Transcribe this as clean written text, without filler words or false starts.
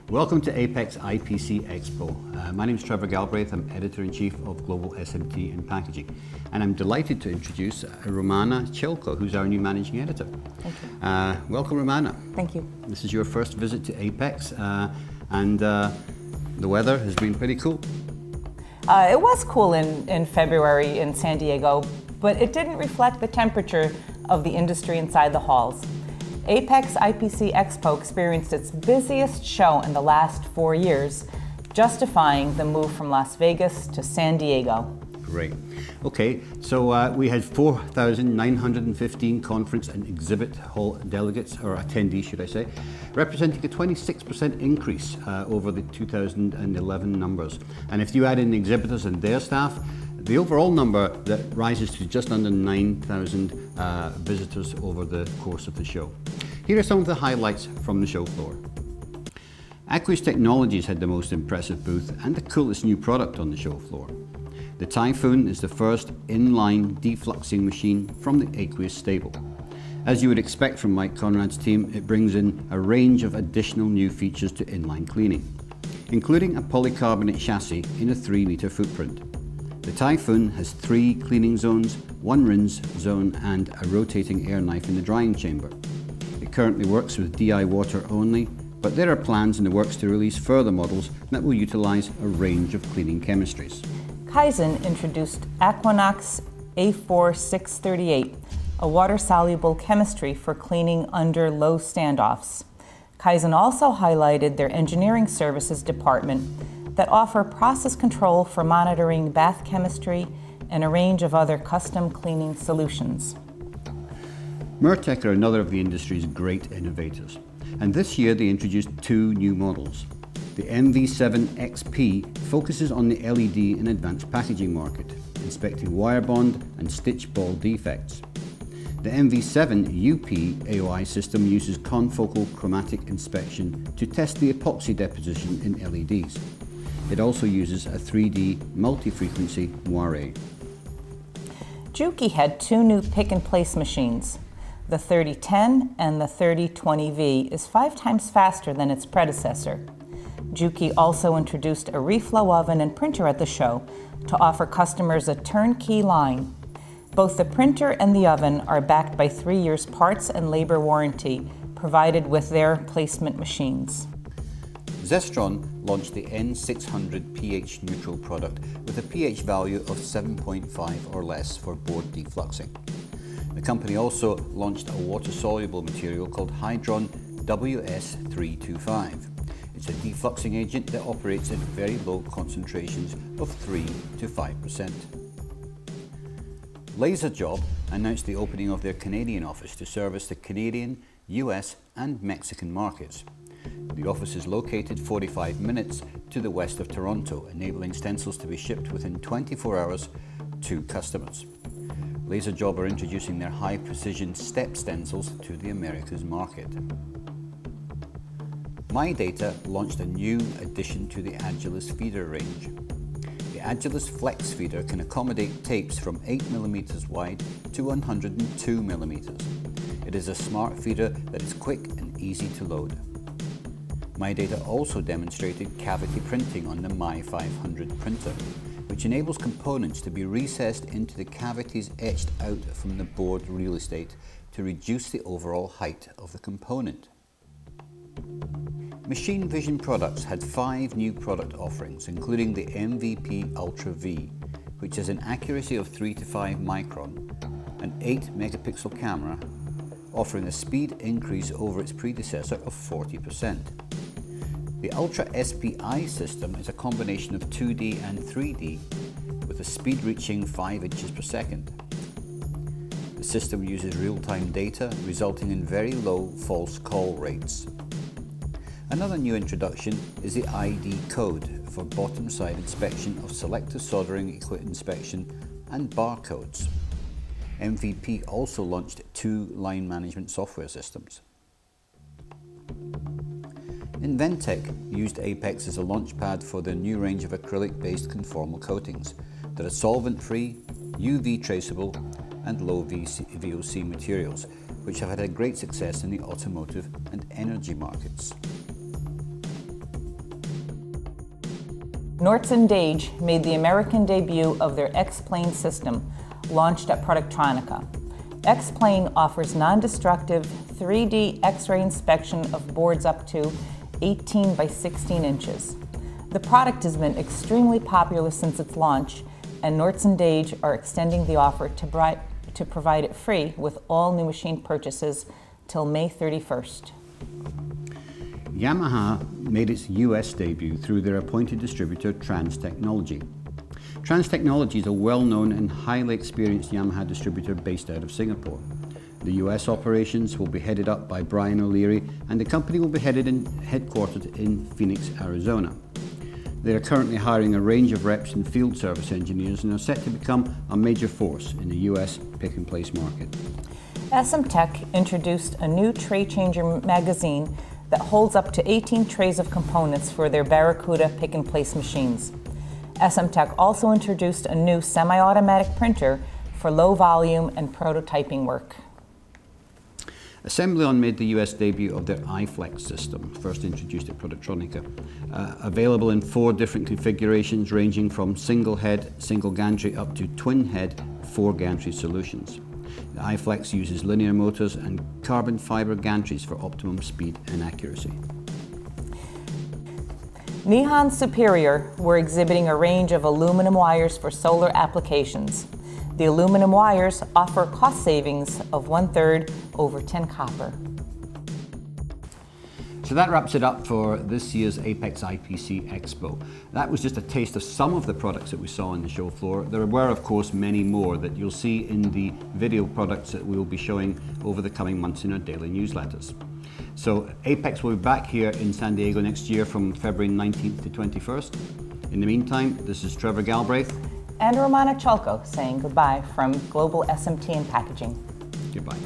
Welcome to APEX IPC EXPO. My name is Trevor Galbraith. I'm Editor-in-Chief of Global SMT and Packaging. And I'm delighted to introduce Romana Ciolko, who's our new Managing Editor. Thank you. Welcome, Romana. Thank you. This is your first visit to APEX, and the weather has been pretty cool. It was cool in February in San Diego, but it didn't reflect the temperature of the industry inside the halls. APEX IPC EXPO experienced its busiest show in the last 4 years, justifying the move from Las Vegas to San Diego. Great. Okay, so we had 4,915 conference and exhibit hall delegates, or attendees should I say, representing a 26% increase over the 2011 numbers. And if you add in the exhibitors and their staff, the overall number that rises to just under 9,000 visitors over the course of the show. Here are some of the highlights from the show floor. Aqueous Technologies had the most impressive booth and the coolest new product on the show floor. The Typhoon is the first inline defluxing machine from the Aqueous stable. As you would expect from Mike Conrad's team, it brings in a range of additional new features to inline cleaning, including a polycarbonate chassis in a 3-meter footprint. The Typhoon has 3 cleaning zones, 1 rinse zone and a rotating air knife in the drying chamber. It currently works with DI water only, but there are plans in the works to release further models that will utilize a range of cleaning chemistries. Kaizen introduced Aquanox A4638, a water-soluble chemistry for cleaning under low standoffs. Kaizen also highlighted their engineering services department that offer process control for monitoring bath chemistry and a range of other custom cleaning solutions. Murtec are another of the industry's great innovators, and this year they introduced 2 new models. The MV7 XP focuses on the LED and advanced packaging market, inspecting wire bond and stitch ball defects. The MV7 UP AOI system uses confocal chromatic inspection to test the epoxy deposition in LEDs. It also uses a 3D multi-frequency moire. Juki had 2 new pick-and-place machines. The 3010 and the 3020V is 5 times faster than its predecessor. Juki also introduced a reflow oven and printer at the show to offer customers a turnkey line. Both the printer and the oven are backed by 3 years parts and labor warranty provided with their placement machines. Zestron launched the N600 pH neutral product with a pH value of 7.5 or less for board defluxing. The company also launched a water-soluble material called Hydron WS325. It's a defluxing agent that operates at very low concentrations of 3 to 5%. LaserJob announced the opening of their Canadian office to service the Canadian, US and Mexican markets. The office is located 45 minutes to the west of Toronto, enabling stencils to be shipped within 24 hours to customers. LaserJob are introducing their high-precision step stencils to the Americas market. MyData launched a new addition to the Agilis feeder range. The Agilis Flex feeder can accommodate tapes from 8mm wide to 102mm. It is a smart feeder that is quick and easy to load. MyData also demonstrated cavity printing on the My500 printer, which enables components to be recessed into the cavities etched out from the board real estate to reduce the overall height of the component. Machine Vision Products had 5 new product offerings, including the MVP Ultra V, which has an accuracy of 3 to 5 micron, an 8-megapixel camera, offering a speed increase over its predecessor of 40%. The Ultra SPI system is a combination of 2D and 3D with a speed reaching 5 inches per second. The system uses real-time data, resulting in very low false call rates. Another new introduction is the ID code for bottom-side inspection of selective soldering equipment inspection and barcodes. MVP also launched 2 line management software systems. Inventec used APEX as a launchpad for their new range of acrylic-based conformal coatings that are solvent-free, UV traceable and low VOC materials, which have had a great success in the automotive and energy markets. Nordson Dage made the American debut of their X-Plane system, launched at Productronica. X-Plane offers non-destructive 3D X-ray inspection of boards up to 18 by 16 inches. The product has been extremely popular since its launch, and Nordson Dage are extending the offer to provide it free with all new machine purchases till May 31st. Yamaha made its US debut through their appointed distributor Trans Technology. Trans Technology is a well-known and highly experienced Yamaha distributor based out of Singapore. The US operations will be headed up by Brian O'Leary, and the company will be headquartered in Phoenix, Arizona. They are currently hiring a range of reps and field service engineers and are set to become a major force in the US pick-and-place market. SM Tech introduced a new tray changer magazine that holds up to 18 trays of components for their Barracuda pick-and-place machines. SM Tech also introduced a new semi-automatic printer for low volume and prototyping work. Assembly made the US debut of their iFlex system, first introduced at Productronica, available in 4 different configurations ranging from single head, single gantry up to twin head, 4 gantry solutions. The iFlex uses linear motors and carbon fiber gantries for optimum speed and accuracy. Nihon Superior were exhibiting a range of aluminum wires for solar applications. The aluminum wires offer cost savings of 1/3 over tin copper. So that wraps it up for this year's APEX IPC Expo. That was just a taste of some of the products that we saw on the show floor. There were, of course, many more that you'll see in the video products that we will be showing over the coming months in our daily newsletters. So APEX will be back here in San Diego next year from February 19th to 21st. In the meantime, this is Trevor Galbraith And Romana Ciolko saying goodbye from Global SMT and Packaging. Goodbye.